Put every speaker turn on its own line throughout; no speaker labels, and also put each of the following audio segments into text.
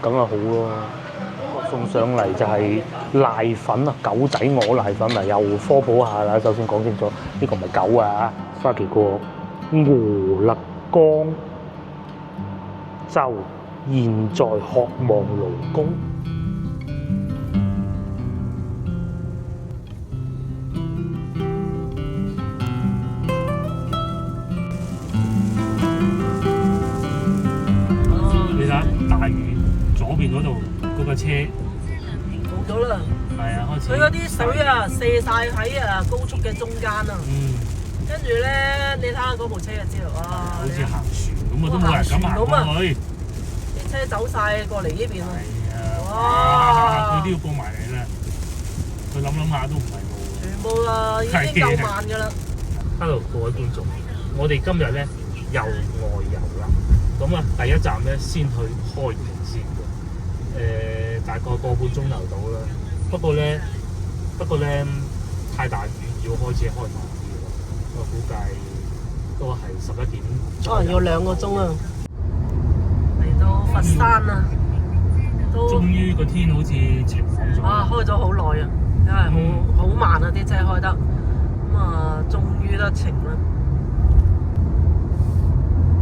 梗係好咯。送上嚟就係瀨粉啊，狗仔鵝瀨粉啊，又科普下啦。首先講清楚，呢個唔係狗啊，花旗個鵝勒江州現在渴望勞工。
你睇大嶼左邊嗰度嗰個車
冇咗啦。
係啊，開始。
佢嗰啲水啊，射晒喺高速嘅中間啊。跟住咧，你睇下嗰部車就知道哇！
好似行船咁啊，都冇人敢行過去。
啲車走晒過嚟呢邊啊！
哇！佢都要過埋嚟啦。佢諗下都唔係路。
全部啊，已經夠慢㗎啦。
Hello，各位觀眾，我哋今日咧又外遊啦。咁啊，第一站咧先去開平先嘅，大概個半鐘頭到啦。不過咧太大雨，要開車開慢啲咯。我估計都係11點。
可能要2個鐘啊！嚟到佛山啊，都
終於個天好似晴朗咗。
啊，開咗好耐啊，因為好慢啊啲車開得，咁啊終於得晴啦，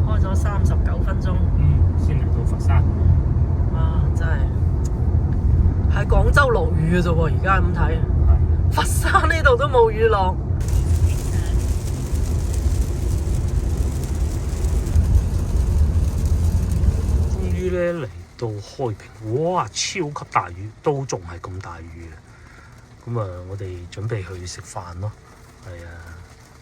開咗39分鐘。
先嚟到佛山。
哇！真係喺廣州落雨嘅啫喎，而家咁睇，佛山呢度都冇雨落。
終於咧嚟到開平，哇！超級大雨，都仲係咁大雨嘅。咁啊，我哋準備去食飯咯。係啊，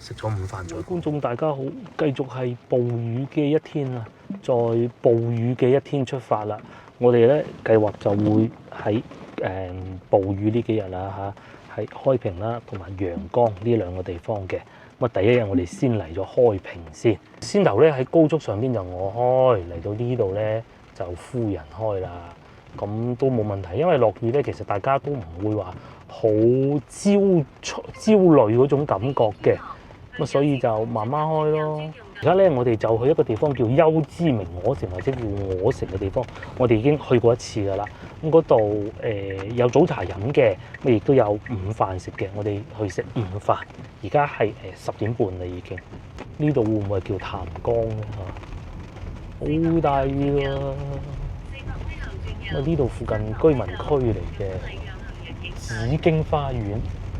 食咗午飯再。
觀眾大家好，繼續係暴雨嘅一天啊！在暴雨嘅一天出發啦，我哋咧計劃就會喺暴雨呢幾日啦嚇，喺開平啦同埋陽江呢2個地方嘅。咁啊，第一日我哋先嚟咗開平先，先頭咧喺高速上邊就我開，嚟到呢度咧就夫人開啦。咁都冇問題，因為落雨咧，其實大家都唔會話好焦慮嗰種感覺嘅。咁所以就慢慢開咯。而家咧，我哋就去一個地方叫優之名鵝城或者叫鵝城嘅地方，我哋已經去過一次㗎啦。咁嗰度有早茶飲嘅，咁亦都有午飯食嘅。我哋去食午飯，而家係10點半啦已經。呢度會唔會叫潭江咧嚇？好大雨啊！呢度附近居民區嚟嘅紫荊花園。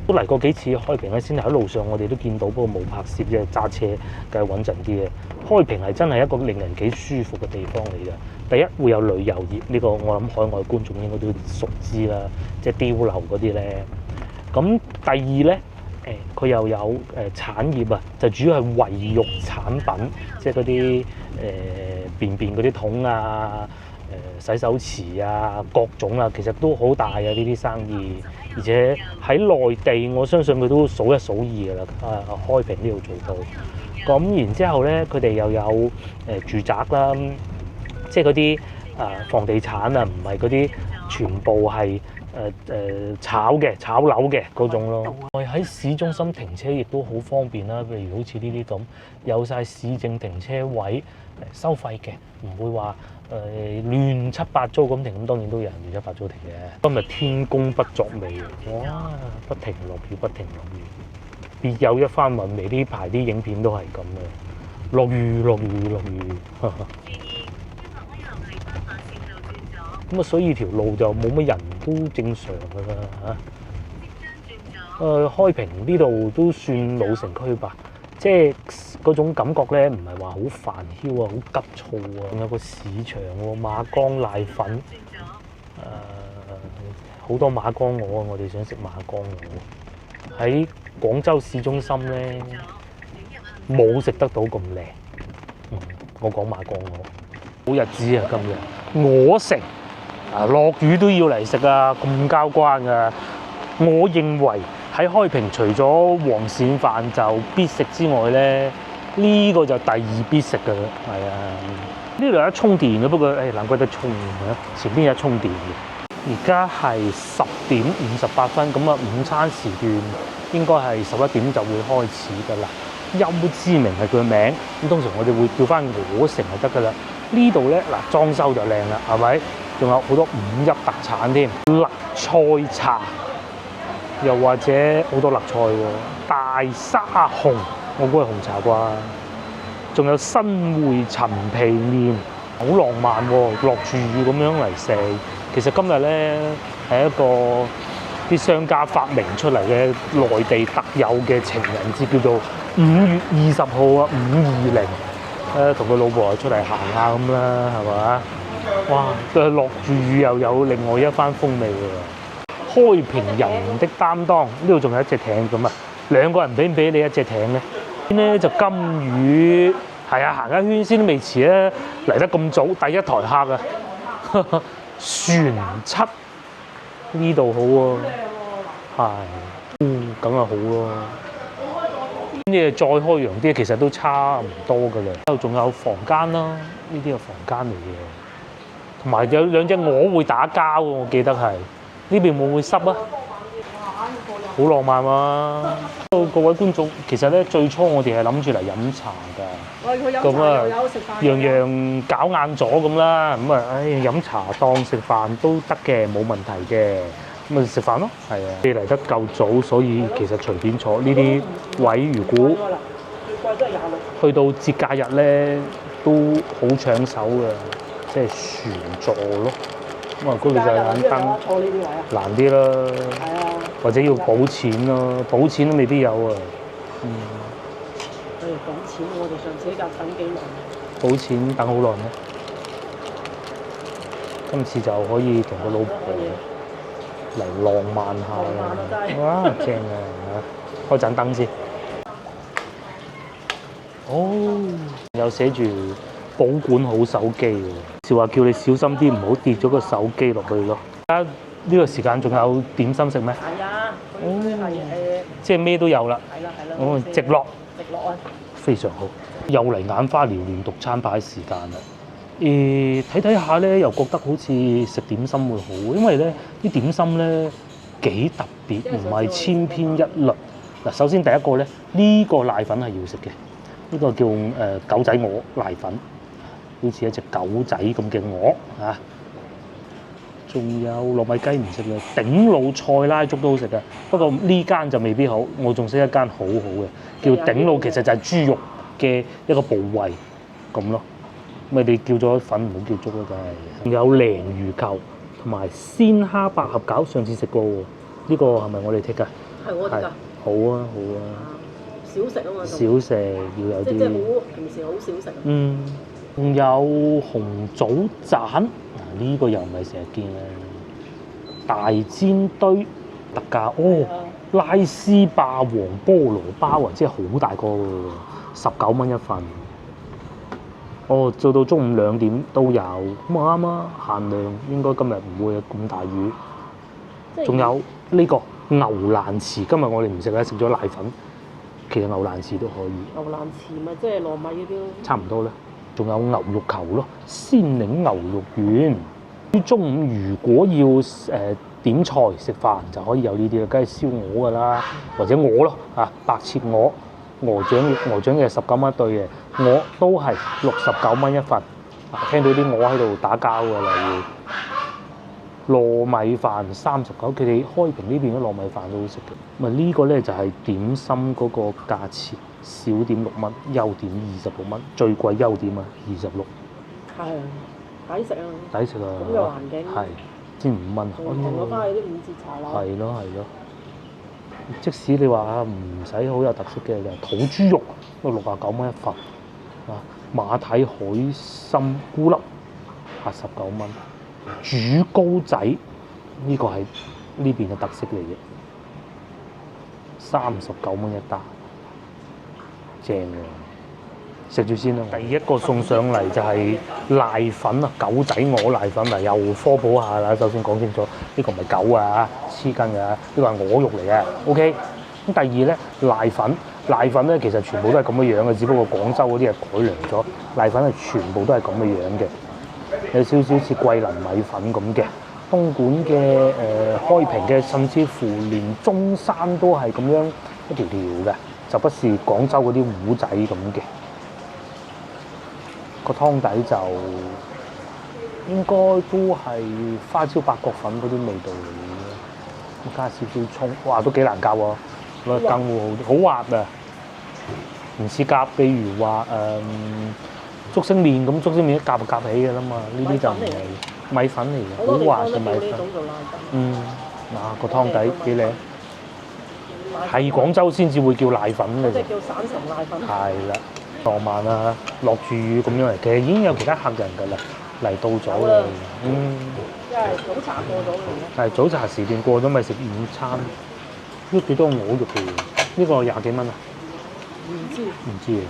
都嚟過幾次開平咧，先喺路上我哋都見到，不過冇拍攝啫，揸車梗係穩陣啲嘅。開平係真係一個令人幾舒服嘅地方嚟嘅。第一會有旅遊業，呢個我諗海外觀眾應該都熟知啦，即係碉樓嗰啲咧。咁第二咧，佢又有產業啊，就主要係衞浴產品，即係嗰啲便嗰啲桶啊、洗手池啊各種啊，其實都好大嘅呢啲生意。而且喺內地，我相信佢都數一數二㗎啦。開平呢度做到，咁然之後咧，佢哋又有住宅啦，即係嗰啲房地產啊，唔係嗰啲全部係炒樓嘅嗰種咯。喺市中心停車亦都好方便啦，譬如好似呢啲咁，有晒市政停車位，收費嘅，唔會話亂七八糟咁停。咁當然都有人亂七八糟停嘅。今日天公不作美，哇！不停落雨，不停落雨，別有一番韻味。呢排啲影片都係咁嘅，落雨。咁啊，所以條路就冇乜人，都正常㗎啦嚇。開平呢度都算老城區吧。即係嗰種感覺咧，唔係話好煩囂啊，好急躁啊。仲有個市場喎，馬江瀨粉，好多馬江鵝啊！我哋想食馬江鵝。喺廣州市中心咧，冇食得到咁靚。我講馬江鵝，好日子啊！今日鵝城落雨都要嚟食啊，咁交關㗎。我認為喺開平除咗黃鱔飯就必食之外咧，呢個就第2必食㗎啦。係啊，呢度有得充電嘅，不過難怪得充啊！前邊有充電嘅。而家係10點58分，咁啊午餐時段應該係11點就會開始㗎啦。優之名係佢嘅名，咁通常我哋會叫翻鵝城就得㗎啦。呢度咧嗱裝修就靚啦，係咪？仲有好多五一特產添，辣菜茶，又或者好多辣菜喎，大沙紅，我估係紅茶啩，仲有新會陳皮麵，好浪漫喎，落住雨咁樣嚟食。其實今日咧係一個啲商家發明出嚟嘅內地特有嘅情人節，叫做5月20號啊，520。同佢老婆出嚟行下咁啦，係嘛？哇！落住雨又有另外一番風味喎。開平人的擔當，呢度仲有一隻艇咁啊，兩個人俾唔俾你一隻艇咧？呢咧就金魚，係啊，行一圈先都未遲咧，嚟得咁早，第一台客啊！船七呢度好喎，係，梗係好咯。啲嘢再開揚啲，其實都差唔多㗎啦。之後仲有房間啦，呢啲係房間嚟嘅，同埋有兩隻鵝會打交喎，我記得係。呢邊會唔會濕啊？好浪漫啊！各位觀眾，其實咧最初我哋係諗住嚟飲茶㗎，咁啊樣樣搞晏咗咁啦，咁啊飲茶當食飯都得嘅，冇問題嘅。咁咪食飯咯，係啊！你嚟得夠早，所以其實隨便坐呢啲位，如果去到節假日咧，都好搶手嘅，即係船座咯。咁啊，嗰度就係眼燈，
坐呢啲位啊，
難啲啦，
係啊，
或者要補錢咯，補錢都未必有啊。
講錢，我哋上次呢架等幾耐？
補錢等好耐咩？今次就可以同個老婆嚟浪漫下啦！哇，正啊！開盞燈先。哦，有寫住保管好手機喎，是話叫你小心啲，唔好跌咗個手機落去咯。而家呢個時間仲有點心食咩？
係啊，係
即係咩都有啦。
係啦，
哦，直落
啊！
非常好，又嚟眼花繚亂讀餐牌時間啦。睇下咧，又覺得好似食點心會好，因為咧啲點心咧幾特別，唔係千篇一律。嗱，首先第一個咧，呢個瀨粉係要食嘅，呢個叫狗仔鵝瀨粉，好似一隻狗仔咁嘅鵝嚇。仲有糯米雞唔食嘅，頂佬菜拉粥都好食嘅，不過呢間就未必好，我仲識一間好好嘅，叫頂佬，其實就係豬肉嘅一個部位咁咯。咪你叫咗粉唔好叫粥咯，梗係。仲有鯪魚球同埋鮮蝦百合餃，上次食過喎，呢個係咪我哋剔㗎？
係我哋㗎。
好啊，好啊。
少食啊嘛。
少食要有啲。
即係好平時好少食。
仲有紅棗盞，嗱呢個又唔係成日見啦。大煎堆特價哦，拉絲霸王菠蘿包啊，即係好大個喎，19蚊一份。哦，做到中午2點都有，咁啱啊，限量，應該今日唔會有咁大雨。仲有呢個牛腩糍，今日我哋唔食啦，食咗瀨粉。其實牛腩糍都可以。
牛腩糍咪即係糯米嗰啲咯。差唔
多啦。仲有牛肉球咯，鮮檸牛肉丸。中午如果要點菜食飯，就可以有呢啲啦，梗係燒鵝㗎啦，或者鵝咯嚇，白切鵝。鵝掌嘅19蚊一對嘅，鵝都係69蚊一份。聽到啲鵝喺度打交㗎啦，要糯米飯39，佢哋開平呢邊嘅糯米飯都好食嘅。咪呢個咧就係點心嗰個價錢，小點6蚊，優點26蚊，最貴優點啊26。
係啊，抵食啊！
抵食啊！
咁嘅環境
係先5蚊。
我翻去啲5折茶樓。
係咯。即使你話唔使好有特色嘅，就土豬肉都69蚊一份，啊馬蹄海參菇粒89蚊，煮糕仔呢個係呢邊嘅特色嚟嘅，39蚊一打，正喎！食住先啦。第一個送上嚟就係瀨粉啊，狗仔鵝瀨粉啊，又科普下啦。首先講清楚，呢個唔係狗啊，黐筋㗎，呢個係鵝肉嚟嘅。OK。咁第二咧，瀨粉咧其實全部都係咁嘅樣嘅，只不過廣州嗰啲係改良咗，瀨粉係全部都係咁嘅樣嘅，有少少似桂林米粉咁嘅。東莞嘅開平嘅，甚至乎連中山都係咁樣一條條嘅，就不是廣州嗰啲糊仔咁嘅。個湯底就應該都係花椒八角粉嗰啲味道嚟嘅，加少少葱，哇都幾難夾喎，攞羹會好啲，好滑啊！唔似夾，譬如話竹升麵咁，竹升麵一夾就夾起嘅啦嘛，呢啲就唔係米粉嚟嘅，好滑嘅米粉。嗱個湯底幾靚，係廣州先至會叫瀨粉嘅啫。
即係叫散城瀨粉。
係啦，浪漫啊，落住雨咁樣嚟，其實已經有其他客人㗎啦，嚟到咗啦。
因為早茶過咗嘅。
係早茶時段過咗，咪食午餐。呢幾多鵝肉嘅？呢個廿幾蚊啊？唔知啊。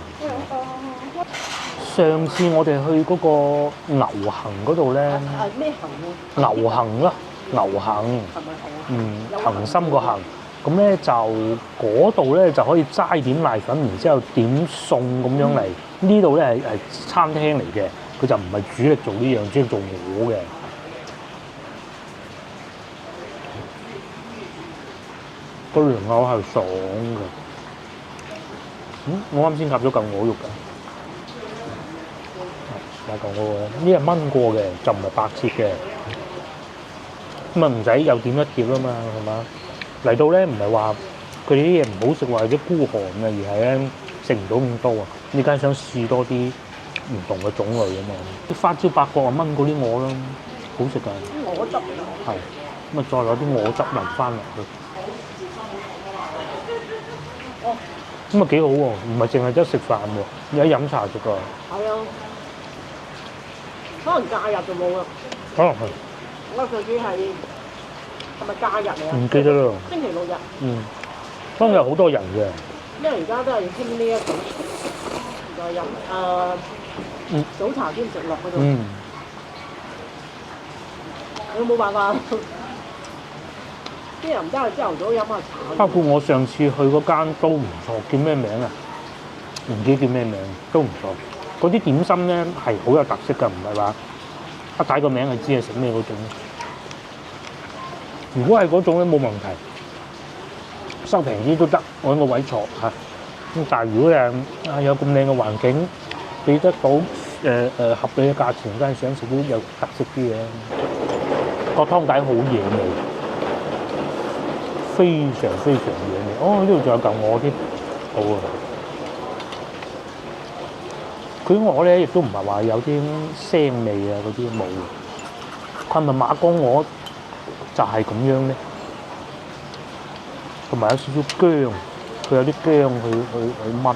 上次我哋去嗰個牛行嗰度咧，
咩行啊？
牛行啦，牛行，恒心個行，咁咧就嗰度咧就可以齋點瀨粉，然之後點餸咁樣嚟。呢度咧係餐廳嚟嘅，佢就唔係主力做呢樣，主力做鵝嘅。個羊牛係爽嘅。我啱先夾咗嚿鵝肉㗎。買嚿鵝呢係炆過嘅，就唔係白切嘅。咁啊唔使又點一碟啦嘛，係嘛？嚟到咧唔係話佢哋啲嘢唔好食或者孤寒啊，而係咧食唔到咁多啊。你梗係想試多啲唔同嘅種類啊嘛。啲花椒八角啊炆嗰啲鵝啦，好食㗎。
鵝汁
係咁啊，再攞啲鵝汁淋翻落去。咁啊幾好喎，唔係淨係得食飯喎，有飲茶食㗎。
係啊，可能假日就冇啦。
可能係。
我上次係咪假日嚟啊？
唔記得啦。
星期六日。
當日好多人嘅。
因為而家都係興呢一種，就飲早茶兼食落嗰度。你有冇辦法？啲人唔得係朝頭早飲下茶。
包括我上次去嗰間都唔錯，叫咩名啊？唔記得叫咩名，都唔錯。嗰啲點心咧係好有特色㗎，唔係話一睇個名係知係食咩嗰種。如果係嗰種咧冇問題，收平啲都得，我揾個位坐嚇。咁但係如果有咁靚嘅環境，俾得到合理嘅價錢，梗係想食啲有特色啲嘅。個湯底好野味。非常非常野味，呢度仲有嚿鵝添，好啊！佢鵝咧亦都唔係話有啲腥味啊嗰啲冇，佢係咪馬崗鵝就係咁樣咧？同埋有少少薑，佢有啲薑去炆佢嘅。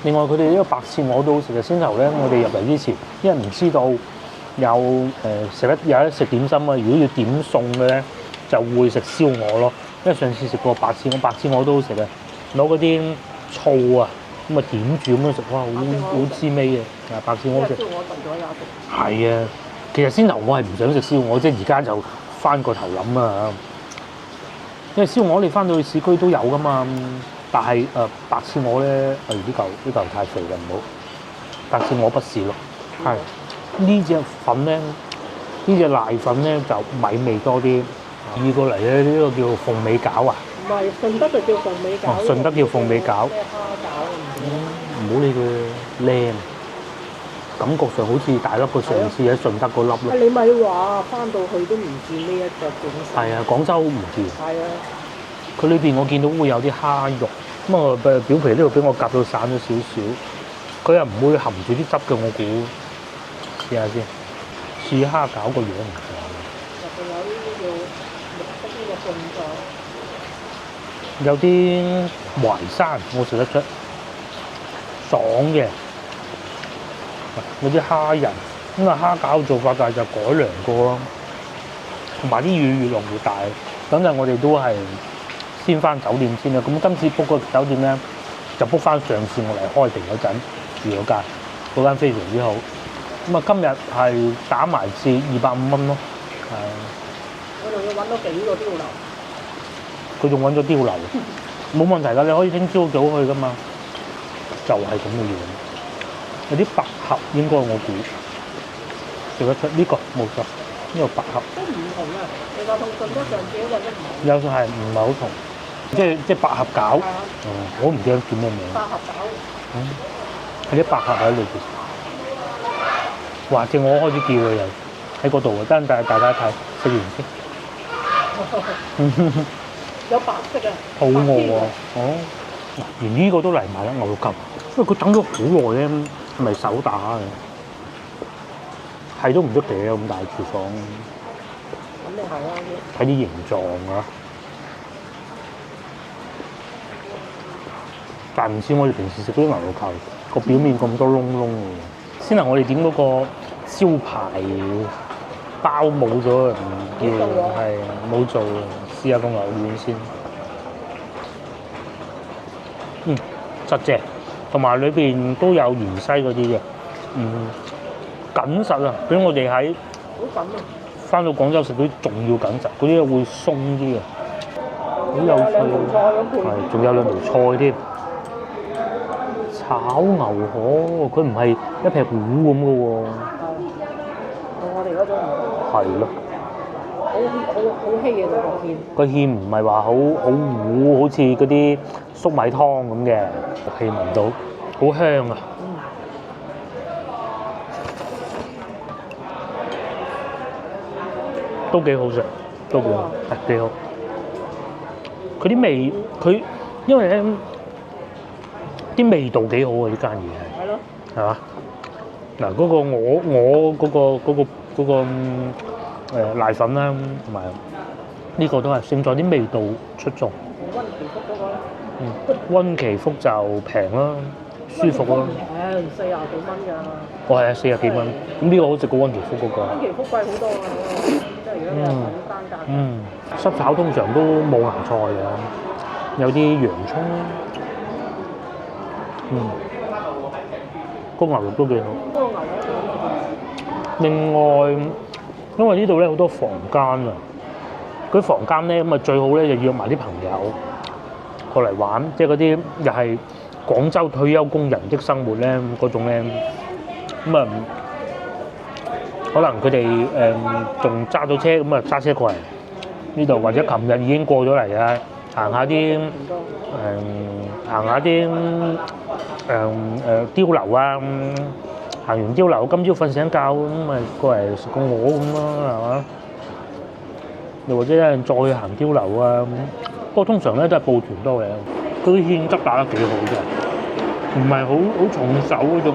另外佢哋呢個白切鵝都好食嘅。先頭咧，我哋入嚟之前，因為唔知道有得食點心啊，如果要點餸嘅咧。就會食燒鵝咯，因為上次食過白切鵝都好食嘅，攞嗰啲醋啊咁啊點住咁樣食，哇好滋味嘅，白切鵝好食。燒鵝燉咗有食。係啊，其實先頭我係唔想食燒鵝，即係而家就翻個頭諗啊，因為燒鵝你翻到去市區都有噶嘛，但係白切鵝咧，呢嚿太肥啦，唔好，白切鵝不是咯，係呢隻粉咧，呢隻瀨粉咧就米味多啲。移過嚟咧，呢個叫鳳尾餃啊！
唔係順德就叫鳳尾餃。
順德叫鳳尾餃。
咩蝦餃？
唔好理佢靚，感覺上好似大粒過上次喺順德嗰粒咯。
你咪話翻到去都唔見呢一個景色。
係啊，廣州唔見。
係啊。佢
裏邊我見到會有啲蝦肉，咁啊表皮呢度俾我夾到散咗少少，佢又唔會含住啲汁嘅，我估。試下先，似蝦餃個樣唔同。
仲有呢啲叫綠色呢個醬醬。
有啲淮山，我食得出，爽嘅。嗰啲蝦仁，咁啊蝦餃做法但係就改良過咯，同埋啲魚越落越大。等陣我哋都係先翻酒店先啦。咁今次 book 個酒店咧，就 book 翻上次我嚟開庭嗰陣住嗰間非常之好。咁啊今日係打埋至250蚊咯，係。
我仲要揾到幾個碉樓。
佢仲揾咗碉樓，冇問題㗎，你可以聽朝早去㗎嘛，就係咁嘅樣。有啲白盒應該我估食得出呢個冇錯，呢個白盒
都唔同啊，你話同順德上次嗰個都唔同。
有係唔係好同？即係白盒餃，我唔記得叫咩名。
白盒餃。
係啲白盒喺裏邊。或者我開始叫佢又喺嗰度啊，等大家睇，食完先。
有白色啊，
好餓喎！哦，連呢個都嚟埋啦，牛肉球，因為佢等咗好耐咧，係咪手打嘅？係都唔得嘅，咁大廚房，
咁你係啦，
睇啲形狀啊！但唔似我哋平時食嗰啲牛肉球，個表面咁多窿窿嘅。先係我哋點嗰個招牌包冇咗，唔叫係冇做，試下個牛丸先。實淨，同埋裏邊都有芫茜嗰啲嘅，緊實啊！比我哋喺
好緊啊！
翻到廣州食嗰啲仲要緊實，嗰啲會鬆啲嘅，好有趣。係，仲有兩條菜添。炒牛河，佢唔係一劈糊咁嘅喎。
我哋嗰種唔
係咯。
好稀嘅個芡。
個芡唔係話好糊，好似嗰啲粟米湯咁嘅，氣聞到，好香啊！都幾好食，都幾好，係幾好。佢啲味，佢因為咧啲味道幾好啊！呢間嘢係。係咯。係嘛？嗱，嗰個我嗰個瀨粉啦，同埋呢個都係勝在啲味道出眾。
溫祈福嗰個咧？
溫祈福就平啦，舒服啦。
40幾蚊㗎。
哦，係啊，40幾蚊。咁呢個好食過溫祈福嗰個。
溫祈福貴好多啊！即係如果你係揾單價。
濕炒通常都冇芽菜嘅，有啲洋葱。個牛肉都幾好。
嗰個牛肉
另外，因為呢度咧好多房間啊，嗰啲房間咧咁啊最好咧就約埋啲朋友過嚟玩，即係嗰啲又係廣州退休工人的生活咧嗰種咧，咁啊可能佢哋仲揸到車咁啊揸車過嚟呢度，或者琴日已經過咗嚟啊，行下啲碉樓啊，行完碉樓，今朝瞓醒覺咁咪過嚟食個鵝咁咯，係嘛？又或者有人再去行碉樓啊咁，不過通常咧都係報團多嘅，嗰啲芡汁打得幾好嘅，唔係好重手嗰種，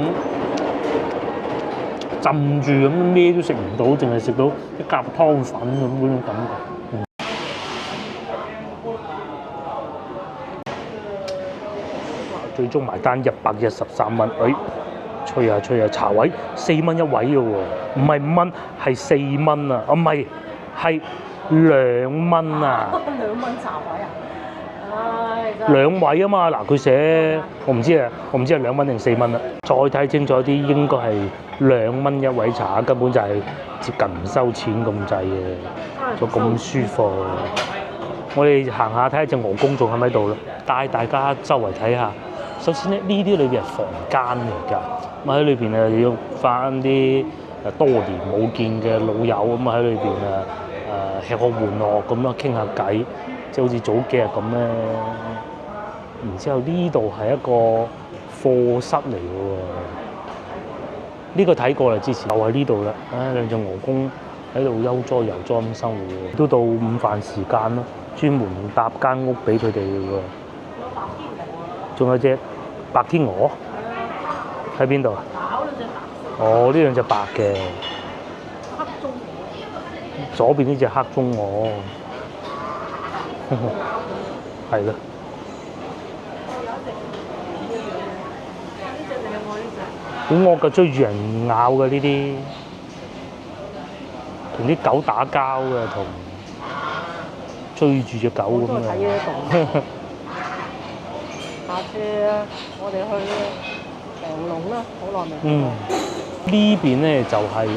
浸住咁咩都食唔到，淨係食到一夾湯粉咁嗰種感覺。最終埋單113蚊，吹下茶位4蚊一位嘅喎，唔係5蚊，係4蚊啊！唔係，係2蚊啊
2蚊茶位啊！唉，真係
2位啊嘛，嗱佢寫我唔知係2蚊定4蚊啦。再睇清楚啲，應該係2蚊一位茶，根本就係接近唔收錢咁滯嘅，就咁舒服。我哋行下睇下隻鵝公仲喺咪度啦，帶大家周圍睇下。首先咧，呢啲裏邊係房間嚟㗎，咁喺裏邊啊要翻啲多年冇見嘅老友咁啊喺裏邊吃喝玩樂咁樣傾下偈，即係好似早幾日咁咧。然之後呢度係一個課室嚟嘅喎，呢個睇過啦，之前就喺呢度啦。兩隻鵝公喺度悠哉游哉咁生活，都到午飯時間咯，專門搭間屋俾佢哋嘅喎。仲有隻白天鵝喺邊度啊？哦，呢兩隻白嘅。
黑中鵝。
左邊呢隻黑中鵝，係咯。好惡㗎，追住人咬㗎呢啲，同啲狗打交㗎，同追住隻狗咁樣。
下次我哋去長隆啦，好耐未。
呢邊咧就係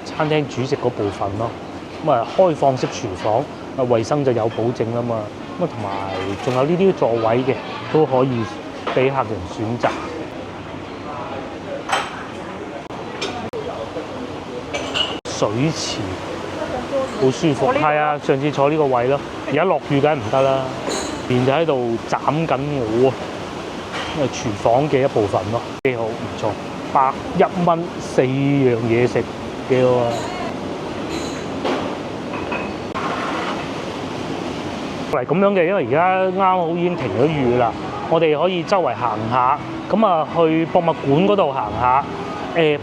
餐廳主食嗰部分咯。咁啊開放式廚房，啊衞生就有保證啦嘛。咁啊同埋仲有呢啲座位嘅，都可以俾客人選擇。水池好舒服，係啊！上次坐呢個位咯，而家落雨梗係唔得啦。邊就喺度斬緊鵝啊！因為廚房嘅一部分咯，幾好唔錯。101蚊4樣嘢食，幾好啊！嚟咁樣嘅，因為而家啱好已經停咗雨啦，我哋可以周圍行下，咁啊去博物館嗰度行下。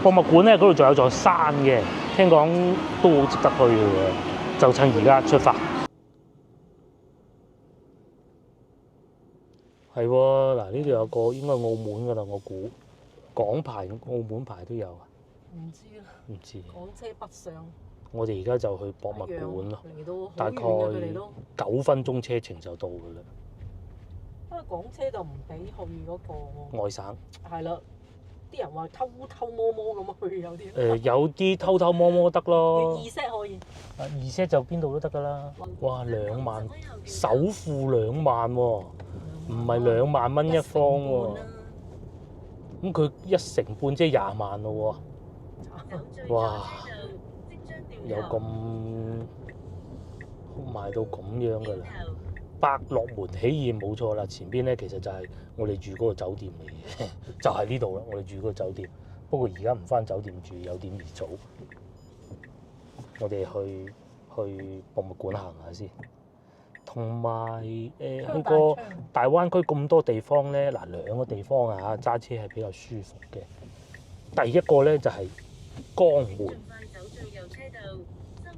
博物館咧嗰度仲有座山嘅，聽講都好值得去嘅喎，就趁而家出發。係喎，嗱呢度有個應該澳門㗎啦，我估港牌、澳門牌都有啊。
唔知啊，
唔知。
港車北上。
我哋而家就去博物館咯，
嚟到好
大概
遠嘅佢哋都。
9分鐘車程就到㗎啦。
不過港車就唔俾去嗰個。
外省。
係啦，啲人話偷偷摸摸咁去，有啲。
有啲偷偷摸摸得咯。
要2set可以。
2set就邊度都得㗎啦。哇，2萬，首付2萬喎，唔係2萬蚊一方喎。咁佢1成半即係20萬咯喎。哇！有咁賣到咁樣㗎啦，百樂門喜宴冇錯啦，前邊咧其實就係我哋住嗰個酒店嚟嘅，就係呢度啦，我哋住嗰個酒店。不過而家唔返酒店住，有點而早。我哋去博物館行下先，同埋去過大灣區咁多地方咧，嗱2個地方啊揸車係比較舒服嘅。第一個咧就係江門。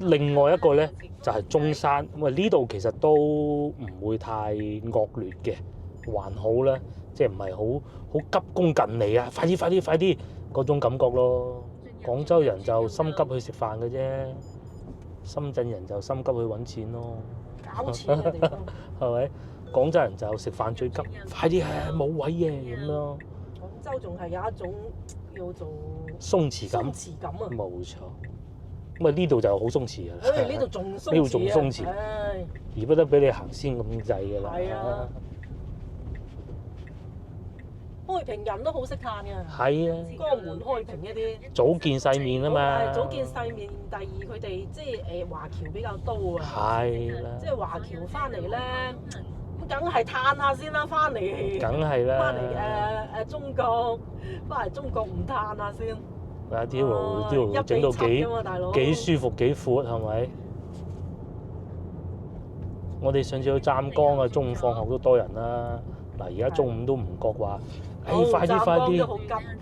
另外一個咧就係中山，咁啊呢度其實都唔會太惡劣嘅，還好啦，即係唔係好急功近利啊！快啲嗰種感覺咯。廣州人就心急去食飯嘅啫，深圳人就心急去揾錢咯。
搞錢嘅地方
係咪？廣州人就食飯最急，快啲冇位嘅咁咯。
廣州仲係有一種叫做
鬆弛感。
鬆弛感啊！
冇錯。咁啊呢度就好鬆弛㗎啦，
誒呢度仲鬆弛，
呢度仲鬆弛，
唉，
而不得俾你行先咁滯㗎啦。
係啊，開平人都好識嘆㗎。
係啊，
江門開平一啲
早見世面啊嘛。
早見世面，第二佢哋即係華僑比較多啊。
係啦。
即係華僑翻嚟咧，咁梗係嘆下先啦，翻嚟。
梗係啦。
翻嚟中國，翻嚟中國唔嘆下先。
嗱啲路整到幾舒服幾闊係咪？我哋上次去湛江啊，中午放學都多人啦。嗱而家中午都唔覺話，快啲！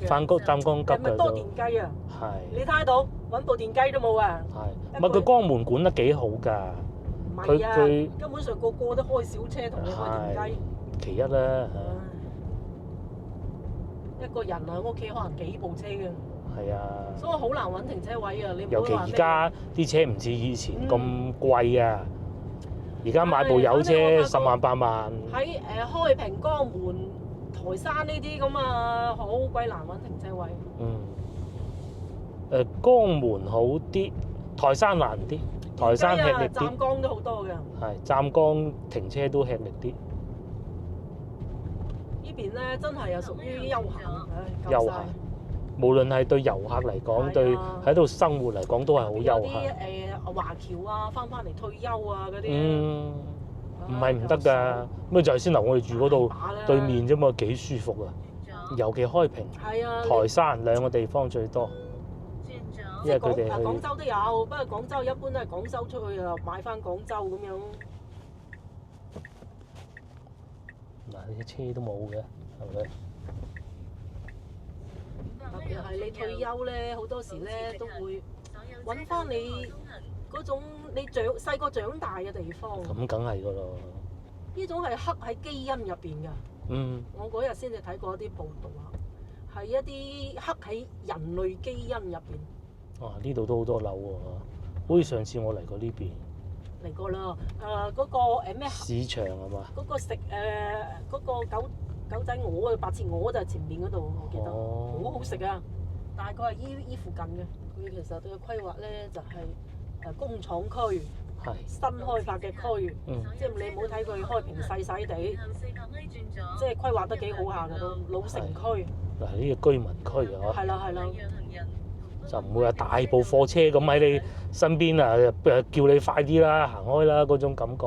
湛江急㗎都。
咪多電雞啊！
係。
你睇到揾部電雞都冇啊！
係。唔係佢江門管得幾好㗎？
佢根本上個個都開小車同你開電雞。
其一啦。
一個人喺屋企可能幾部車嘅。
係啊，
所以好難揾停車位啊！你
尤其而家啲車唔似以前咁貴啊！而家買部油車10萬8萬。喺
開平、江門、台山呢啲咁啊，好鬼難揾停車位。
江門好啲，台山難啲，台山吃力啲。
湛江都好多㗎。
係，湛江停車都吃力啲。
呢邊咧真係又屬於休閒，
休閒。無論係對遊客嚟講，對喺度生活嚟講都係好休閒。
啲華僑啊，翻嚟退休啊嗰啲。
唔係唔得㗎，咁就係先留我哋住嗰度對面啫嘛，幾舒服啊！尤其開平、台山2個地方最多。因為佢哋去
廣州都有，不過廣州一般都係廣州出去啊，買翻廣州咁樣。
嗱，你啲車都冇嘅，係咪？
特別係你退休咧，好多時咧都會揾翻你嗰種你細個長大嘅地方。
咁梗係㗎咯。
呢種係刻喺基因入邊㗎。我嗰日先至睇過一啲報道啊，係一啲刻喺人類基因入邊。
哇！呢度都好多樓喎，好似上次我嚟過呢邊。
嚟過啦，嗰個咩？
市場係嘛？
嗰個嗰個狗仔鵝啊，白切鵝就係前面嗰度，我記得好好食啊！大概係依附近嘅，佢其實對嘅規劃咧就係工廠區，新開發嘅區，即係你唔好睇佢開平細細地，即係規劃得幾好下嘅都老城區。
嗱，呢個居民區啊，
係啦係啦，
就唔會話大部貨車咁喺你身邊啊，叫你快啲啦，行開啦嗰種感覺。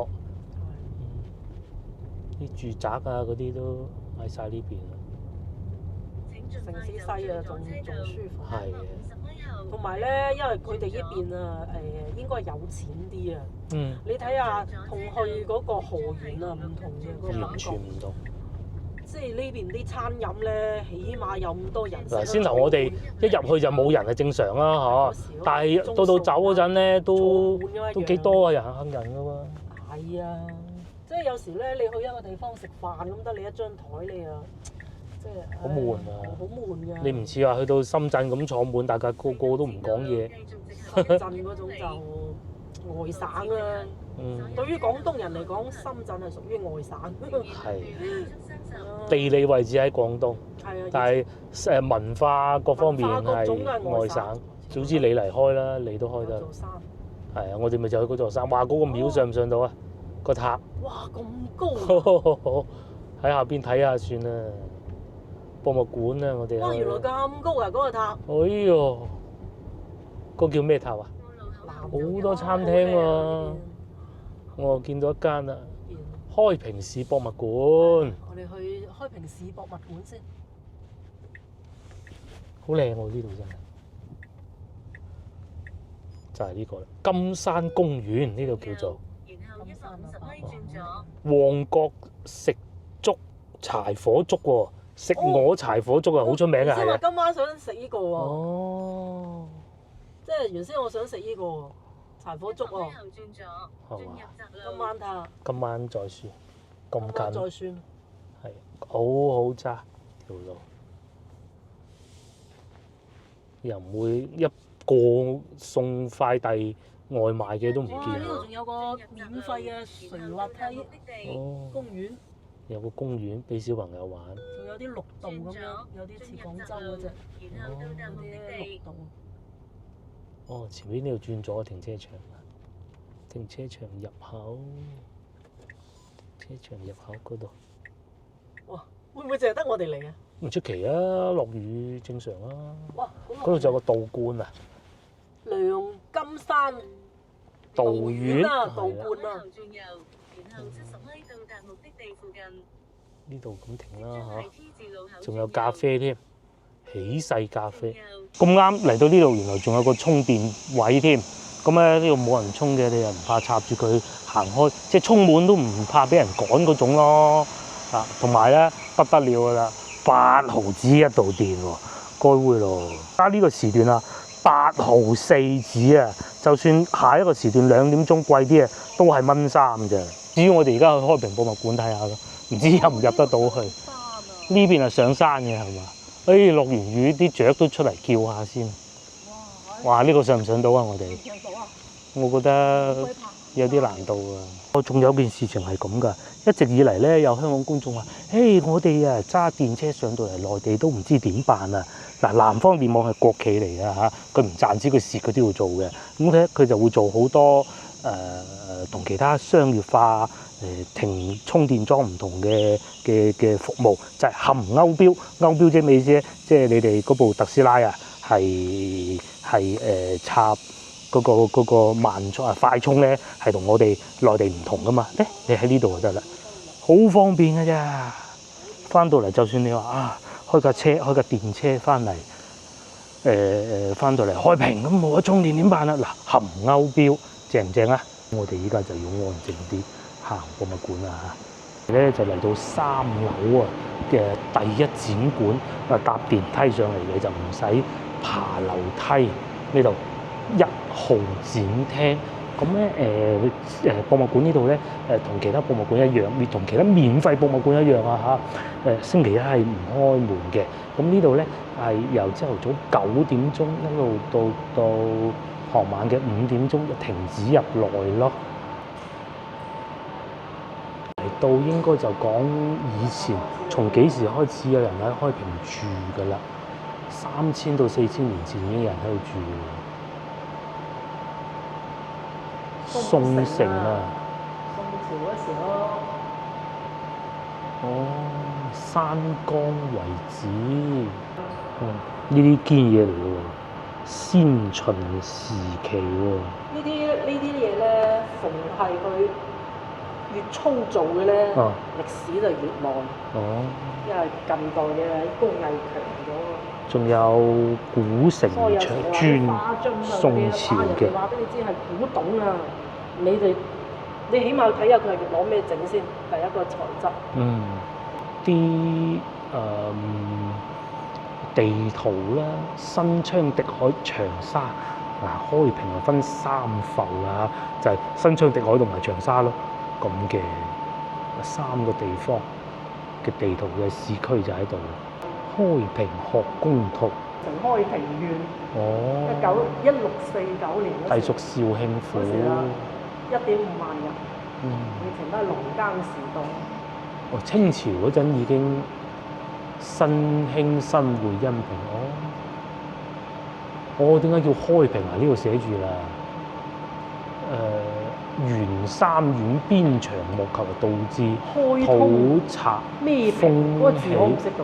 啲住宅啊嗰啲都喺晒呢邊。
城市細啊，仲舒服。
係嘅，
同埋咧，因為佢哋呢邊啊，應該有錢啲啊。
嗯，
你睇下同去嗰個河源啊唔同嘅個
完
感覺。
全唔同。
即係呢邊啲餐飲咧，起碼有咁多人。
嗱，先頭我哋一入去就冇人係正常啦，嚇。但係到走嗰陣咧，都幾多人㗎喎。
係啊，即係有時咧，你去一個地方食飯咁得你一張台你啊，即係
好悶啊！
好悶㗎。
你唔似話去到深圳咁坐滿，大家個個都唔講嘢。
深圳嗰種就外省啦。對於廣東人嚟講，深圳係屬於外省。
係。地理位置喺廣東，但係文化各方面係外省。總之你嚟開啦，你都開得。係啊，我哋咪就去嗰座山。哇！嗰個廟上唔上到啊？個塔。
哇！咁高。
喺下邊睇下算啦。博物館啊，我哋。
哇！原來咁高啊！嗰個塔。
哎呦，嗰個叫咩塔啊？好多餐廳喎。我見到一間啦。開平市博物館，
我哋去開平市博物館先。
好靚喎！呢度真係，就係呢個啦。金山公園呢度叫做。旺角食粥柴火粥喎，食我柴火粥啊，好出名嘅係啊。
今晚想食呢個喎。
哦。
即係原先我想食呢個柴火粥喎。
係嘛？
今晚睇下。
今晚再算，咁近。
再算。
係，好好揸條路，又唔會一個送快遞外賣嘅都唔見。
哇！呢度仲有個免費嘅垂滑梯公園。
有個公園俾小朋友玩。
仲有啲綠道咁樣，有啲似廣州嗰隻。有啲綠道。
哦，前面呢度轉咗停車場啦，停車場入口，車場入口嗰度。
哇！會唔會淨係得我哋嚟啊？
唔出奇啊，落雨正常啊。
哇！
嗰度仲有個道觀啊。
良金山
道院
啊，道觀啊。
呢度咁停啦嚇，仲有咖啡添，喜世咖啡。咁啱嚟到呢度，原來仲有個充電位添。咁咧呢度冇人充嘅，你又唔怕插住佢行開，即係充滿都唔怕俾人趕嗰種咯。啊，同埋咧不得了㗎啦，8毫子一度電喎，該會咯。而家呢個時段啊，8毫4子啊，就算下一個時段2點鐘貴啲啊，都係1.3咋。至於我哋而家去開平博物館睇下咯，唔知入唔入得到去？呢邊係上山嘅係嘛？落完雨啲雀都出嚟叫下先。哇！呢個上唔上到啊？我哋？我覺得有啲難度啊。我仲有件事情係咁㗎，一直以嚟咧有香港觀眾話：我哋啊揸電車上到嚟內地都唔知點辦啊！嗱，南方電網係國企嚟㗎嚇，佢唔賺錢佢蝕佢都要做嘅。咁咧佢就會做好多同其他商業化停充電樁唔同嘅服務，就係含歐標。歐標即係咩意思咧？即係你哋嗰部特斯拉啊，係插嗰個慢充快充咧，係同我哋內地唔同噶嘛。你喺呢度就得啦，好方便㗎咋。翻到嚟就算你話啊，開架電車翻嚟，翻到嚟開平咁冇得充電點辦啊？嗱，含歐標正唔正啊？我哋依家就要安靜啲行博物館啊！咧就嚟到3樓啊嘅第一展館，搭電梯上嚟嘅就唔使爬樓梯。呢度1號展廳，咁咧博物館呢度咧同其他博物館一樣，同其他免費博物館一樣啊嚇！星期一係唔開門嘅，咁呢度咧係由朝頭早9點鐘一路到傍晚嘅5點鐘停止入內咯。嚟到應該就講以前從幾時開始有人喺開平住㗎啦，3000到4000年前已經有人喺度住。宋城啊！
宋朝嗰時咯。
哦，山崗遺址。呢啲堅嘢嚟㗎喎，先秦時期喎。
呢啲嘢咧，逢係佢越粗糙嘅咧，
啊
歷史就越耐，
哦，
因為近代嘅工藝強咗啊。
仲有古城
所以有時
牆
你話啲
磚
花樽啊嗰
宋
啲
朝嘅
人哋話俾你知係古董啊，你起碼睇下佢係攞咩整先，第一個材質。
嗯，啲地圖啦，新昌、滴海、長沙嗱，開平啊分三埠啊，就係、新昌、滴海同埋長沙咯，咁嘅三個地方嘅地圖嘅市區就喺度。開平學宮圖，
成開平縣
哦，
1649年嗰時，
隸屬肇慶府，
嗰時啊1.5萬人，
嗯，
以前都係農耕時代。
哦，清朝嗰陣已經新興新會恩平，哦，點解叫開平啊？呢度寫住啦，原三縣邊長莫及導致
開通
土賊
咩平嗰個字我唔識讀，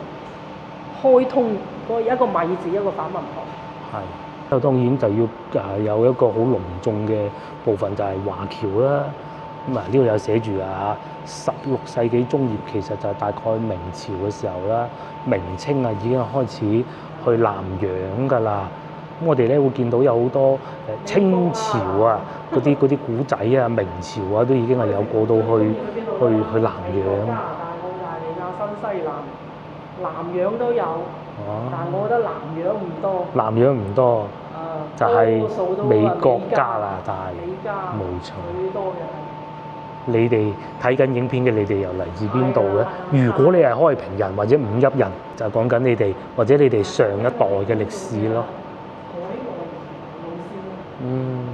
開通嗰個有一個米字一個反文旁。
係，當然就要有一個好隆重嘅部分就係華僑啦。咁啊呢度有寫住啊，16世紀中葉其實就係大概明朝嘅時候啦，明清啊已經開始去南洋㗎啦。咁我哋咧會見到有好多清朝啊嗰啲古仔啊，明朝啊都已經係有過到去南洋。
加拿大、澳大利亞、新西蘭、南洋都有，但係我覺得南洋唔多。
南洋唔多，就係美國、加拿大，
美加
冇錯。
最多嘅係。
你哋睇緊影片嘅，你哋又嚟自邊度嘅？
係啊
如果你係開平人或者五邑人，就講緊你哋或者你哋上一代嘅歷史咯。
海外路線。
嗯，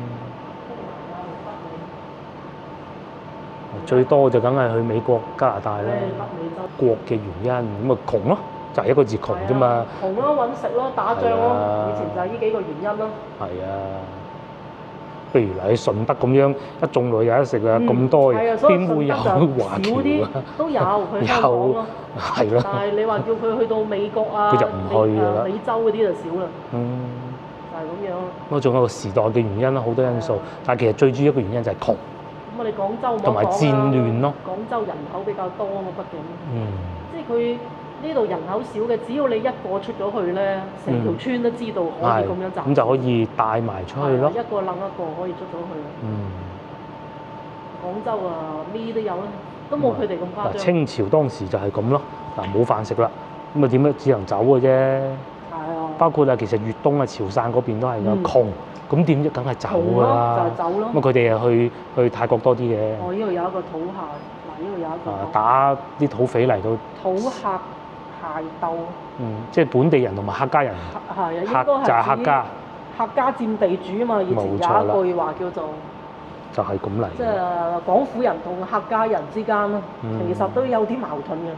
最多就梗係去美國、加拿大啦。
北美洲。
國嘅原因咁啊窮咯，就係一個字窮啫嘛。
窮咯，揾食咯，打仗
係
咯，
啊
以前就係呢幾個原因咯。
係啊，譬如嚟順德咁樣，一眾女有得食啊，咁多
係啊，所以
邊會有
順德就
華
少啲
僑啊？
都有去香港咯。
係咯。
但係你話叫佢去到美國啊，
佢就唔去㗎啦
美洲嗰啲就少啦，
嗯。
就係咁樣。
咁啊，仲有個時代嘅原因啦，好多因素。但係其實最主要一個原因就係窮，
咁我哋廣州冇
同埋戰亂咯。
廣州人口比較多啊嘛，畢竟，
嗯，
即係佢呢度人口少嘅，只要你一個出咗去咧，成條村都知道可以咁樣賺。
咁就可以帶埋出去咯。
一個楞一個可以出咗去。
嗯。
廣州啊，咩都有啦，都冇佢哋咁誇張。
清朝當時就係咁咯，嗱冇飯食啦，咁啊點樣只能走嘅啫。
係啊。
包括啊，其實粵東啊、潮汕嗰邊都係㗎，窮，咁點啫？梗係走
窮咯，
㗎啦。
就係走咯。
咁啊，佢哋啊去泰國多啲嘅。
哦，呢度有一個土客，嗱呢度有一個。
打啲土匪嚟到。
土客械鬥。
即係本地人同埋客家人。
係啊，應該
客就係客家。
客家佔地主啊嘛，以前有一句話叫做。
就係咁嚟。
即係廣府人同客家人之間咯，其實都有啲矛盾嘅。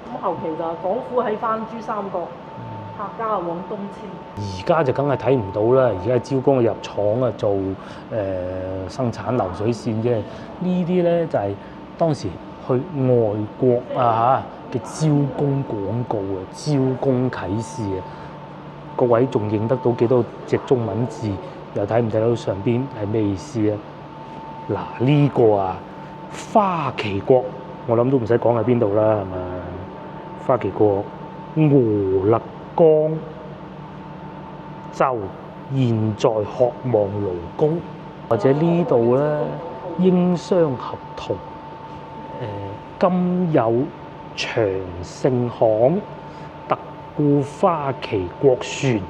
咁後期就廣府喺翻珠三角，客家往東遷。
而家就梗係睇唔到啦，而家招工入廠啊，做生產流水線啫。呢啲咧就係當時去外國啊嘅招工廣告啊、招工啟事啊。各位仲認得到幾多隻中文字？又睇唔睇到上邊係咩意思啊？嗱呢個啊，花旗國，我諗都唔使講喺邊度啦，係咪？花旗國俄勒岡州現在渴望勞工，或者呢度咧英商合同，今有長盛行特雇花旗國船，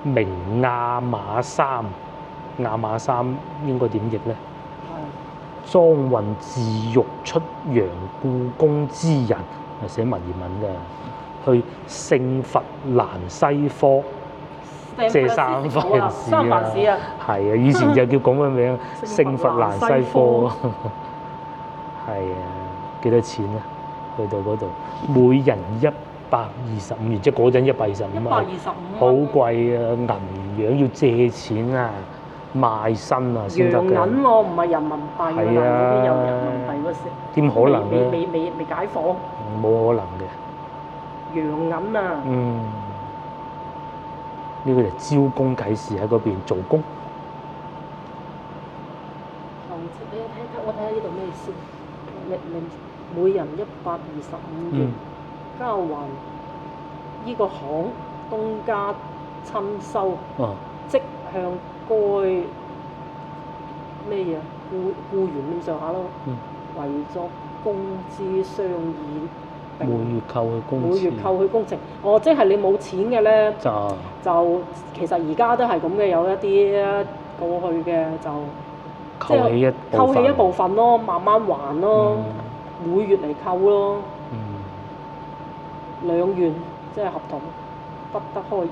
名亞馬三。亞馬三應該點譯咧？裝運自玉出洋僱工之人，係寫文言文嘅，去聖弗蘭西科借三藩市啊！係啊，以前就叫咁嘅名，聖弗蘭西科。係啊，幾多錢啊？去到嗰度，每人125元，即係嗰陣125蚊，好貴啊！銀兩要借錢啊！賣身啊先得嘅。
洋銀喎，唔係人民幣喎，嗰邊有人民幣嗰時。
點可能咧？
未解放。
冇可能嘅。
洋銀啊！
呢個就招工啟事喺嗰邊做工。
我睇下呢度咩先？你每人125元，交還呢個行東家親收，即向該咩嘢僱員咁上下咯，為作工資相依。
每月扣去工
每月扣去工程，即係你冇錢嘅咧，就其實而家都係咁嘅，有一啲過去嘅就扣起一部分咯，慢慢還咯，每月嚟扣咯，2元即係合同，不得開2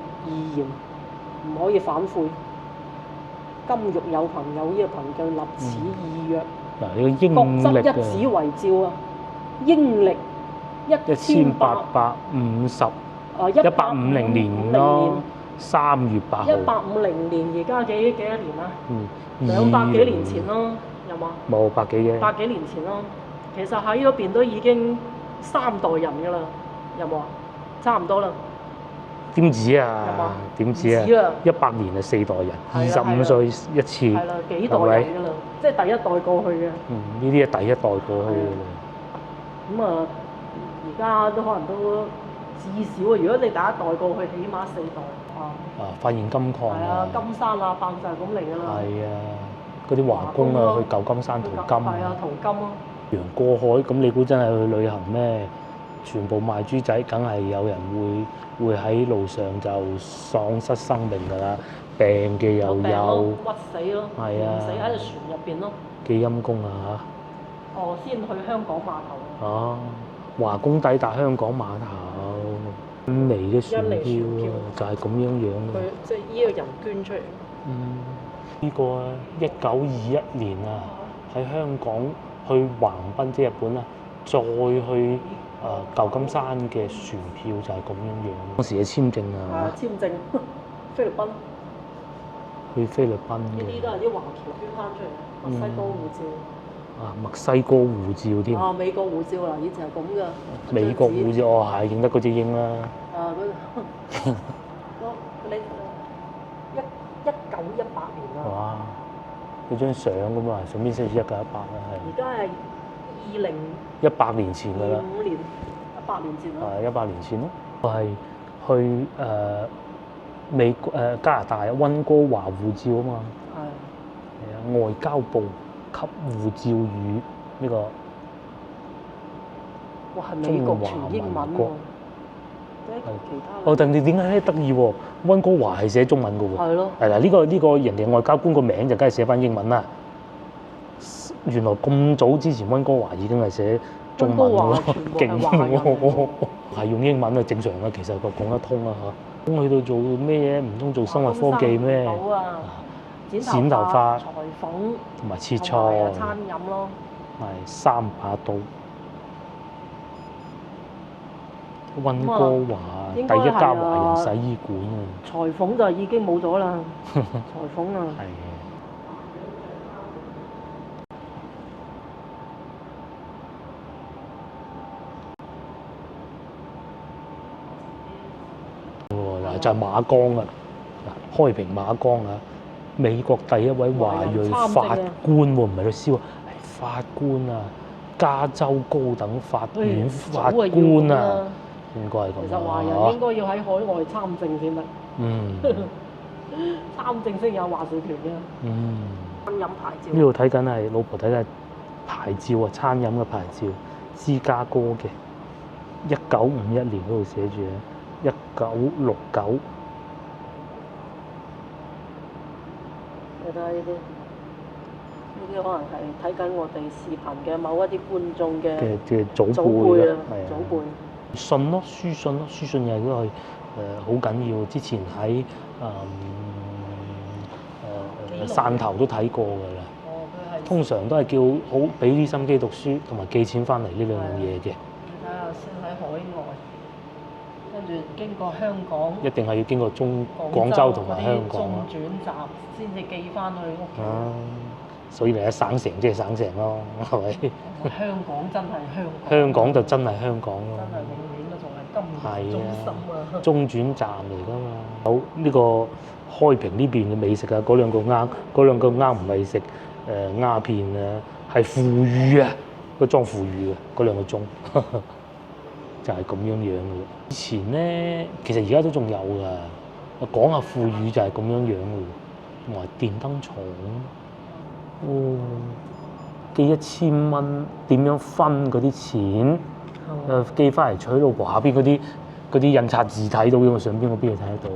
言，唔可以反悔。金玉有憑有呢個憑據，立此二約。
嗱，呢個英
各
歷
執一紙為照啊！英歷
1850 1850年咯，3月8號。
1850年而家幾多年啊？200幾年前咯，有冇？
冇100幾嘅。
100幾年前咯，其實喺嗰邊都已經3代人㗎啦，有冇啊？差唔多啦。
點止啊？點止啊？100年係4代人，25歲一次。
係啦，幾代人㗎啦，即係第一代過去嘅。
呢啲係第一代過去嘅啦。
咁啊，而家都可能都至少啊，如果你第一代過去，起碼4代
發現金礦
係啊，金山啊，爆就係咁嚟㗎啦。
係啊，嗰啲華工啊，去舊金山淘金。
係啊，淘金咯。
洋過海，咁你估真係去旅行咩？全部賣豬仔，梗係有人會喺路上就喪失生命㗎啦，病嘅又有，
屈死咯，
係啊，
死喺個船入邊咯。
幾陰公啊嚇！
先去香港碼頭。
華工抵達香港碼頭，印尼嘅船票就係咁樣樣嘅。
佢即係呢個人捐出嚟。
呢個1921年啊，喺香港去橫濱即係日本啊，再去舊金山嘅船票就係咁樣樣。當時嘅簽證啊，
簽證菲律賓。
去菲律賓嘅。
呢啲都係啲華僑捐翻出嚟，墨西哥護照。
墨西哥護照添。
美國護照啦，以前係咁噶。
美國護照係認得嗰隻鷹啦。
你1918年啊。
哇！嗰張相咁啊，上邊寫住1918啦，係。
而家係
100年前㗎啦。
25年，100年前咯。
100年前咯。我係去美國加拿大溫哥華護照啊嘛。係啊，外交部給護照與呢個中華民國。但你點解咧得意喎？溫哥華係寫中文㗎喎。係咯。係啦，呢個人哋外交官個名就梗係寫翻英文啦。原來咁早之前溫哥華已經係寫中文喎，勁喎！係用英文係正常嘅，其實個講得通啊嚇。咁去到做咩嘢？唔通做生物科技咩？剪頭髮、裁縫同埋切菜、
餐飲咯。
係3把刀。溫哥華第一家華人洗衣館啊！
裁縫就已經冇咗啦，裁縫啊！
係嗱，就係馬崗啊！嗱，開平馬崗啊！美國第一位華裔法官喎，唔係律師喎，係法官啊！加州高等法院法官啊！應該係咁。
其實華人應該要喺海外參政先得。參政先有話事權嘅。餐飲牌照。呢
度睇緊係老婆睇緊牌照啊，餐飲嘅牌照，芝加哥嘅1951年嗰度寫住咧，1969。
你睇下呢啲可能係睇緊我哋視頻嘅某一啲觀眾嘅
祖輩啊，
祖輩。
信咯，書信咯，書信又都係好緊要。之前喺汕頭都睇過㗎啦。通常都係叫好俾啲心機讀書，同埋寄錢翻嚟呢兩樣嘢嘅。
你睇下先喺海外，跟住經過香港，
一定係要經過廣州同埋香港
中轉站先至寄翻去屋企。
所以你一省城即係省城咯，係咪？
香港真係香港。
香港就真係香港咯。
真係永遠都仲係金融中心啊！
中轉站嚟㗎嘛。好呢個開平呢邊嘅美食啊，嗰兩個啱唔係食鴉片啊，係腐乳啊，嗰佢裝腐乳嘅嗰2個鐘，就係咁樣樣嘅。以前咧，其實而家都仲有㗎。講下腐乳就係咁樣樣嘅，同埋電燈廠。哦，寄1000蚊，點樣分嗰啲錢？寄翻嚟娶老婆，下邊嗰啲印刷字睇到嘅，上邊我邊度睇得到？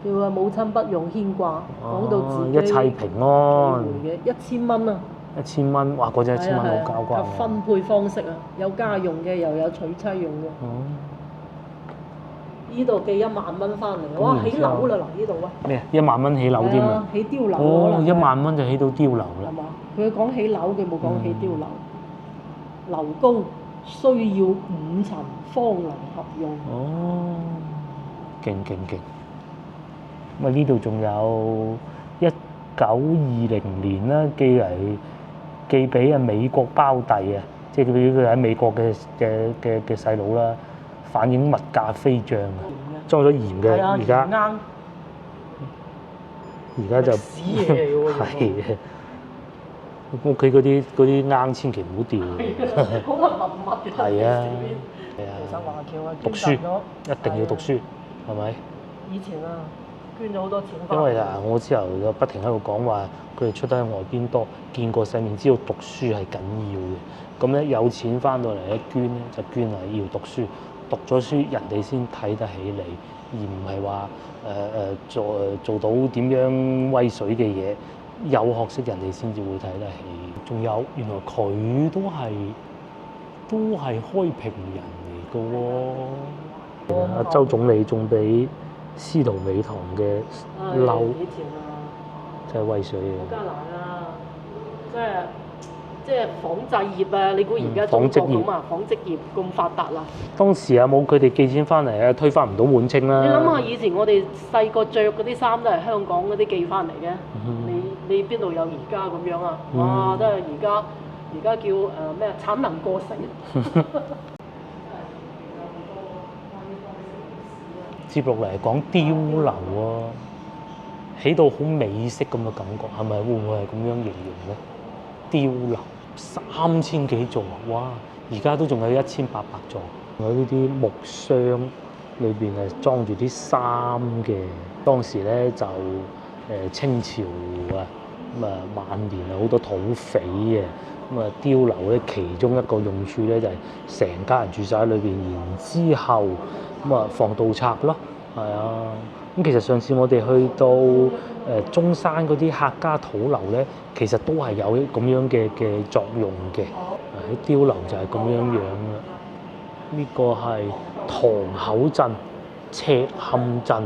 叫啊母親不用牽掛，講到自己
一切平安
嘅1000蚊啊
！1000蚊，哇！嗰隻1000蚊好交關
及分配方式啊，有家用嘅，又有娶妻用嘅。呢度寄1萬蚊翻嚟，哇！起樓啦嗱，呢度啊！
咩？1萬蚊起樓添啊！
起碉樓
哦
可能
，1萬蚊就起到碉樓啦。
係嘛？佢講起樓，佢冇講起碉樓。樓高需要5層方能合用。
哦，勁！咁啊呢度仲有1920年啦，寄俾美國胞弟啊，即係佢喺美國嘅細佬啦，反映物價飛漲啊，裝咗鹽嘅而家。而家就
屎嘢嚟喎！
係屋企嗰啲罌千祈唔好掉。
好密嘅。
係啊，
其實華僑啊，
讀書一定要讀書，係咪？
以前啊，捐咗好多錢翻。
因為我之後就不停喺度講話，佢哋出得喺外邊多，見過世面，知道讀書係緊要嘅。咁咧有錢翻到嚟咧捐咧就捐係要讀書，讀咗書人哋先睇得起你，而唔係話做到點樣威水嘅嘢。有學識人哋先至會睇得起。仲有原來佢都係開平人嚟嘅喎。阿周總理仲俾司徒美堂嘅褸，
以前啊，
真係威水嘅。
好艱難啊！即係紡製業啊！你估而家中國咁啊？紡織業咁發達啦？
當時啊冇佢哋寄錢翻嚟啊，推翻唔到滿清啦。
你諗下，以前我哋細個着嗰啲衫都係香港嗰啲寄翻嚟嘅。你邊度有而家咁樣啊？哇！真係而家叫咩產能過剩。
接落嚟講碉樓喎，起到好美式咁嘅感覺，係咪會唔會係咁樣形容咧？碉樓3000幾座，哇！而家都仲有1800座，有呢啲木箱，裏邊係裝住啲衫嘅。當時咧就清朝啊，咁啊晚年啊好多土匪嘅，咁啊碉樓咧其中一個用處咧就係成家人住晒喺裏邊，然之後咁啊防盜賊咯，係啊。咁其實上次我哋去到中山嗰啲客家土樓咧，其實都係有咁樣嘅作用嘅。喺碉樓就係咁樣樣啦。呢個係塘口鎮、赤坎鎮。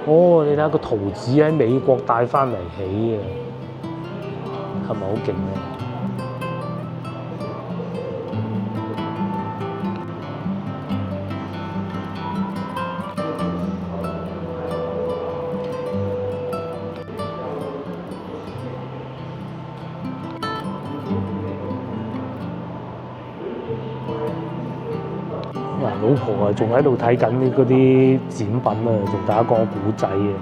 哦，你睇下個圖紙喺美國帶翻嚟起嘅，係咪好勁咧？老婆啊，仲喺度睇緊嗰啲展品啊，同大家講個古仔啊。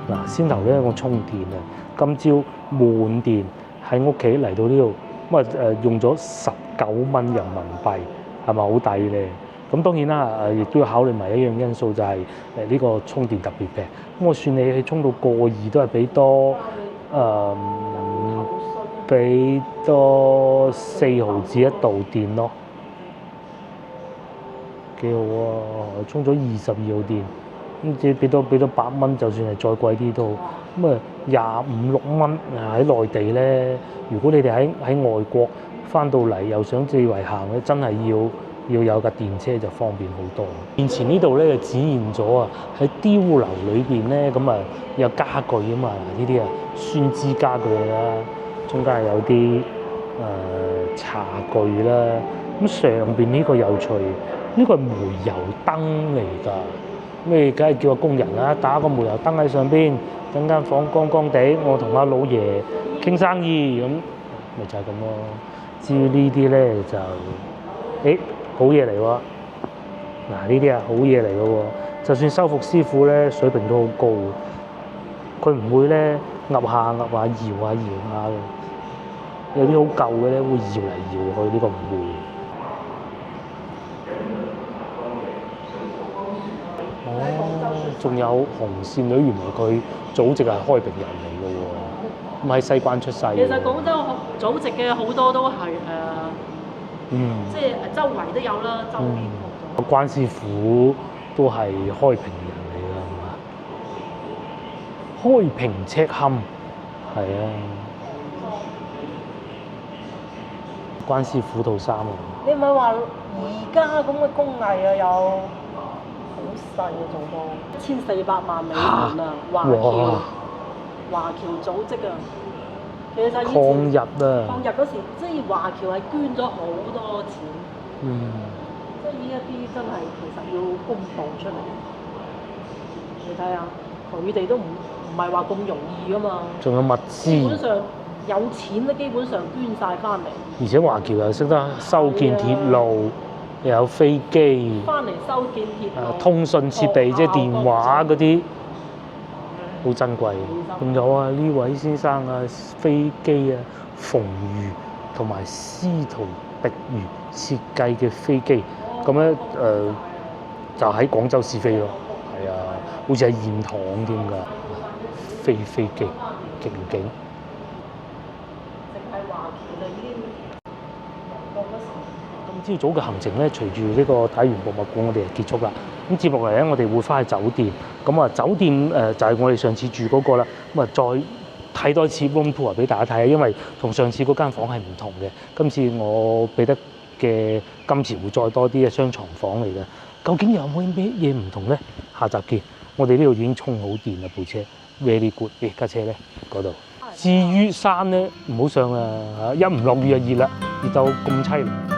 嗱，先頭咧我充電啊，今朝滿電喺屋企嚟到呢度，咁啊用咗19蚊人民幣，係咪好抵咧？咁當然啦，亦都要考慮埋一樣因素，就係呢個充電特別平。咁我算你充到過2都係俾多4毫子一度電咯。幾好啊！充咗22號電，咁只俾多8蚊，就算係再貴啲都好。咁啊25-26蚊啊！喺內地咧，如果你哋喺外國翻到嚟又想四圍行咧，真係要有架電車就方便好多。面前呢度咧就展現咗啊，喺碉樓裏邊咧咁啊有家具啊嘛，呢啲啊酸枝家具啦，中間有啲茶具啦。咁上邊呢個有趣。呢個係煤油燈嚟㗎，咁梗係叫個工人啦，打個煤油燈喺上邊，等間房光光地，我同阿老爺傾生意咁，咪就係咁咯。至於呢啲咧就，好嘢嚟喎！嗱，呢啲啊好嘢嚟嘅喎，就算修復師傅咧水平都好高，佢唔會咧揼下搖下嘅。有啲好舊嘅咧會搖嚟搖去，呢個唔會。哦，仲有紅線女，原來佢祖籍係開平人嚟嘅喎，唔係西關出世嘅。
其實廣州祖籍嘅好多都係即係周圍都有啦，周邊好多。
關師傅都係開平人嚟㗎，係嘛？開平赤坎，係啊。關師傅套衫啊！
你唔係話而家咁嘅工藝啊，有好細嘅做到1400萬美元啊，華僑組織啊。其實以前
抗日啊！
抗日嗰時，即係華僑係捐咗好多錢。即係呢一啲真係其實要公佈出嚟。你睇下，佢哋都唔係話咁容易噶嘛。
仲有物資。
基本上有錢都基本上捐晒翻嚟。而
且華僑又識得修建鐵路，又有飛機。
翻嚟修建鐵路。
通訊設備即係電話嗰啲，好珍貴。仲有啊，呢位先生啊，飛機啊，馮如同埋司徒迪如設計嘅飛機，咁咧就喺廣州試飛咯。係啊，好似喺燕塘添㗎，飛機勁唔勁？今朝早嘅行程咧，隨住呢個太原博物館，我哋就結束啦。咁接落嚟咧，我哋會翻去酒店。咁啊，酒店就係我哋上次住嗰個啦。咁啊，再睇多次 room tour 俾大家睇下，因為同上次嗰間房係唔同嘅。今次我俾得嘅金錢會再多啲嘅雙床房嚟嘅。究竟有冇咩嘢唔同咧？下集見。我哋呢度已經充好電啦，部車 very good。架車咧嗰度。至於山咧，唔好上啦嚇，一唔落雨就熱啦，熱到咁凄涼。